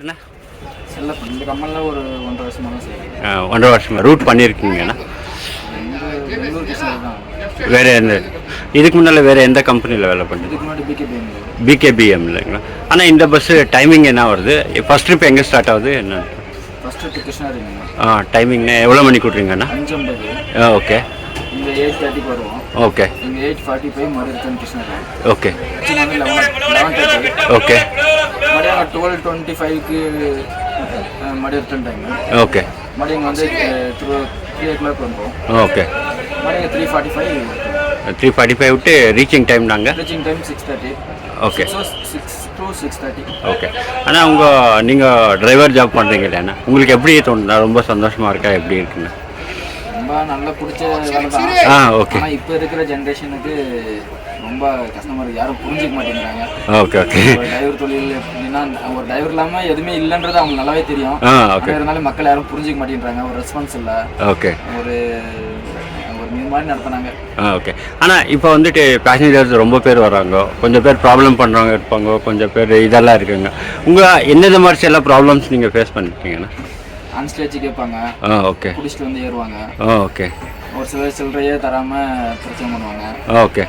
பேர்ண்ணா? செல்லப்பன். இந்த கம்மலில் ஒரு 1.5 வருஷமாக தான் செய்யுங்க. 1.5 வருஷமாக ரூட் பண்ணியிருக்கீங்கண்ணா? பெங்களூர் கிருஷ்ணகிரி தான். வேறு எந்த இதுக்கு முன்னால் வேறு எந்த கம்பெனியில் வேலை பண்ணுறது? இதுக்கு முன்னாடி பிகேபிஎம். பிகேபிஎம் இல்லைங்களா? ஆனால் இந்த பஸ்ஸு டைமிங் என்ன வருது? ஃபஸ்ட் ட்ரிப் எங்கே ஸ்டார்ட் ஆகுது என்ன? First trip கிருஷ்ணகிரிங்க. டைமிங்னா எவ்வளோ மணிக்கு விட்றீங்கண்ணா? 5:50. ஓகே. இங்கே 8:30 வருவோம். ஓகே. இங்கே 8:45 மறுபடியும் கிருஷ்ணகிரி. ஓகே. 11:30. ஓகே. மறுபடியும் 12:25க்கு மறுபடியும் ரிட்டர்ன் டைம். ஓகே. மறுபடியும் வந்து 3 o'clock வந்துடும். ஓகே. மறுபடியும் 3:45. 3:45 விட்டு ரீச்சிங் டைம் நாங்கள்? Reaching time 6:30. Okay. 6 to 6:30. Okay. ஆனால் நீங்கள் டிரைவர் ஜாப் பண்ணுறீங்க இல்லைண்ணா, உங்களுக்கு எப்படி தோணுதா? ரொம்ப சந்தோஷமாக இருக்கா? எப்படி இருக்குண்ணா? ரொம்ப நல்லா பிடிச்ச வேலை தான். ஓகே. ஆனால் இப்போ இருக்கிற ஜென்ரேஷனுக்கு ரொம்ப கஷ்டமாக இருக்குது. யாரும் புரிஞ்சிக்க மாட்டேங்கிறாங்க. ஓகே. ஓகே. ஒரு டிரைவர் தொழில் எப்படின்னா, ஒரு டிரைவர் இல்லாமல் எதுவுமே இல்லைன்றது அவங்க நல்லாவே தெரியும். ஓகே. இருந்தாலும் மக்கள் யாரும் புரிஞ்சிக்க மாட்டேங்கிறாங்க. ஒரு ரெஸ்பான்ஸ் இல்லை. ஓகே. ஒரு மாதிரி நடத்துனாங்க. ஓகே. ஆனால் இப்போ வந்துட்டு பேசஞ்சர்ஸ் ரொம்ப பேர் வராங்க, கொஞ்சம் பேர் ப்ராப்ளம் பண்ணுறவங்க இருப்பாங்க, கொஞ்சம் பேர் இதெல்லாம் இருக்குங்க. என்னது மாதிரி எல்லாம் ப்ராப்ளம்ஸ் நீங்கள் ஃபேஸ் பண்ணிருக்கீங்கண்ணா? அன்ஸ்டேஜ் கேட்பாங்க. ஓகே. குடிச்சிட்டு வந்து ஏறுவாங்க. ஓகே. ஒரு சிலர் சில்லறையே தராமல் பிரச்சனை பண்ணுவாங்க. ஓகே.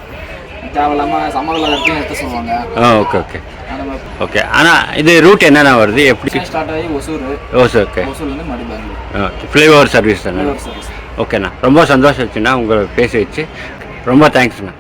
தேவையில்லாமல் சம்மதில் இடத்தையும் எடுத்து சொல்லுவாங்க. ஓகே. ஓகே. ஓகே. ஆனால் இது ரூட் என்னென்ன வருது? எப்படி ஸ்டார்ட் ஆகி ஒசூர். ஓகே. ஒசூர்லேருந்து மறுபடி பெங்களூர். ஃப்ளைஓவர் சர்வீஸ் தானே? Flyover service. ஓகேண்ணா, ரொம்ப சந்தோஷம் வச்சுண்ணா உங்களை பேசி வச்சு. ரொம்ப தேங்க்ஸ்ண்ணா.